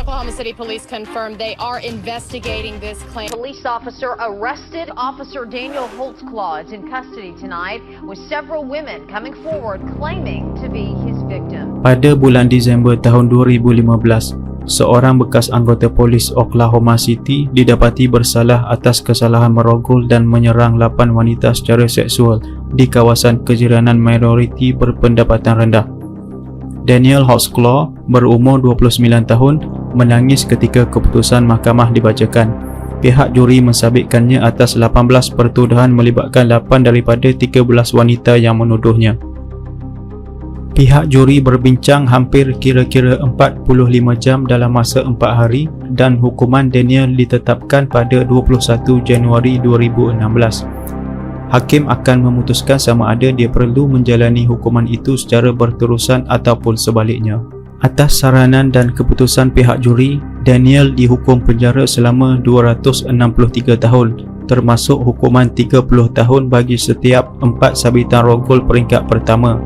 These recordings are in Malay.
Oklahoma City Police confirmed they are investigating this claim. Police officer arrested. Officer Daniel Holtzclaw is in custody tonight with several women coming forward claiming to be his victim. Pada bulan Disember tahun 2015, seorang bekas anggota polis Oklahoma City didapati bersalah atas kesalahan merogol dan menyerang 8 wanita secara seksual di kawasan kejiranan minoriti berpendapatan rendah. Daniel Holtzclaw berumur 29 tahun menangis ketika keputusan mahkamah dibacakan. Pihak juri mensabitkannya atas 18 pertuduhan melibatkan 8 daripada 13 wanita yang menuduhnya. Pihak juri berbincang hampir kira-kira 45 jam dalam masa 4 hari dan hukuman Daniel ditetapkan pada 21 Januari 2016. Hakim akan memutuskan sama ada dia perlu menjalani hukuman itu secara berterusan ataupun sebaliknya. Atas saranan dan keputusan pihak juri, Daniel dihukum penjara selama 263 tahun, termasuk hukuman 30 tahun bagi setiap 4 sabitan rogol peringkat pertama.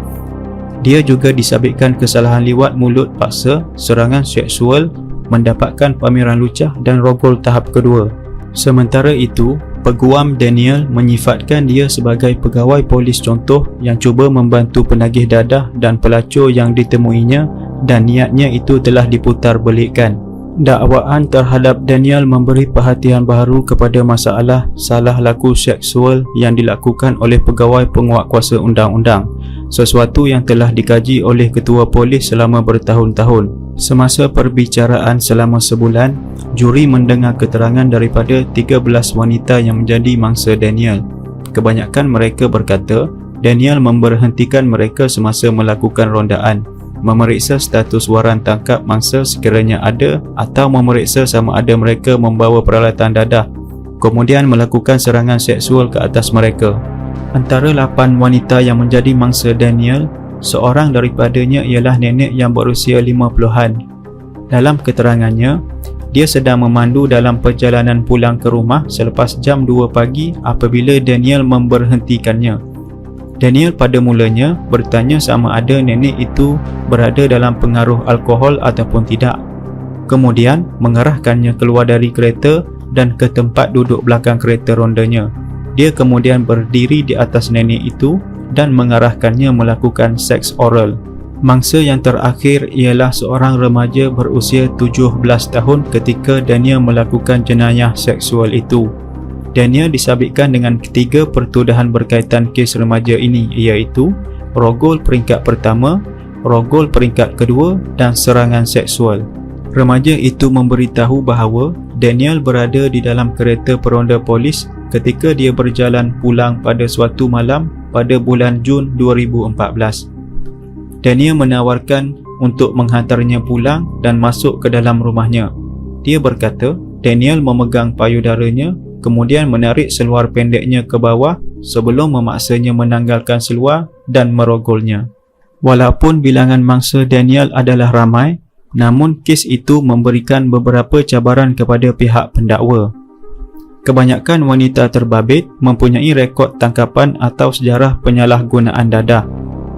Dia juga disabitkan kesalahan liwat mulut paksa, serangan seksual, mendapatkan pameran lucah dan rogol tahap kedua. Sementara itu, peguam Daniel menyifatkan dia sebagai pegawai polis contoh yang cuba membantu penagih dadah dan pelacur yang ditemuinya dan niatnya itu telah diputar belikkan. Dakwaan terhadap Daniel memberi perhatian baru kepada masalah salah laku seksual yang dilakukan oleh pegawai penguatkuasa undang-undang, sesuatu yang telah dikaji oleh ketua polis selama bertahun-tahun. Semasa perbicaraan selama sebulan, juri mendengar keterangan daripada 13 wanita yang menjadi mangsa Daniel. Kebanyakan mereka berkata, Daniel memberhentikan mereka semasa melakukan rondaan, memeriksa status waran tangkap mangsa sekiranya ada atau memeriksa sama ada mereka membawa peralatan dadah, kemudian melakukan serangan seksual ke atas mereka. Antara 8 wanita yang menjadi mangsa Daniel, seorang daripadanya ialah nenek yang berusia 50-an. Dalam keterangannya, dia sedang memandu dalam perjalanan pulang ke rumah selepas jam 2 pagi apabila Daniel memberhentikannya. Daniel pada mulanya bertanya sama ada nenek itu berada dalam pengaruh alkohol ataupun tidak. Kemudian mengarahkannya keluar dari kereta dan ke tempat duduk belakang kereta rondanya. Dia kemudian berdiri di atas nenek itu dan mengarahkannya melakukan seks oral. Mangsa yang terakhir ialah seorang remaja berusia 17 tahun ketika Daniel melakukan jenayah seksual itu. Daniel disabitkan dengan 3 pertuduhan berkaitan kes remaja ini, iaitu rogol peringkat pertama, rogol peringkat kedua dan serangan seksual. Remaja itu memberitahu bahawa Daniel berada di dalam kereta peronda polis ketika dia berjalan pulang pada suatu malam pada bulan Jun 2014. Daniel menawarkan untuk menghantarnya pulang dan masuk ke dalam rumahnya. Dia berkata, Daniel memegang payudaranya, kemudian menarik seluar pendeknya ke bawah sebelum memaksanya menanggalkan seluar dan merogolnya. Walaupun bilangan mangsa Daniel adalah ramai, namun kes itu memberikan beberapa cabaran kepada pihak pendakwa. Kebanyakan wanita terbabit mempunyai rekod tangkapan atau sejarah penyalahgunaan dadah.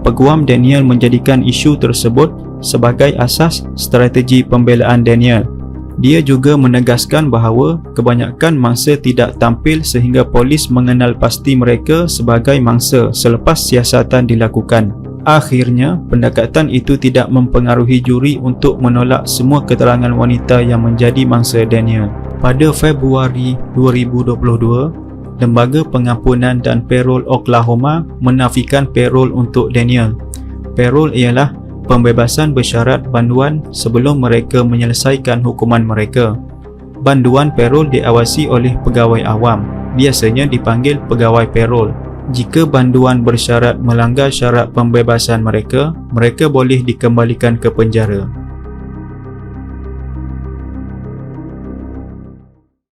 Peguam Daniel menjadikan isu tersebut sebagai asas strategi pembelaan Daniel. Dia juga menegaskan bahawa kebanyakan mangsa tidak tampil sehingga polis mengenal pasti mereka sebagai mangsa selepas siasatan dilakukan. Akhirnya, pendekatan itu tidak mempengaruhi juri untuk menolak semua keterangan wanita yang menjadi mangsa Daniel. Pada Februari 2022, Lembaga Pengampunan dan Parol Oklahoma menafikan parol untuk Daniel. Parol ialah pembebasan bersyarat banduan sebelum mereka menyelesaikan hukuman mereka. Banduan parol diawasi oleh pegawai awam, biasanya dipanggil pegawai parol. Jika banduan bersyarat melanggar syarat pembebasan mereka, mereka boleh dikembalikan ke penjara.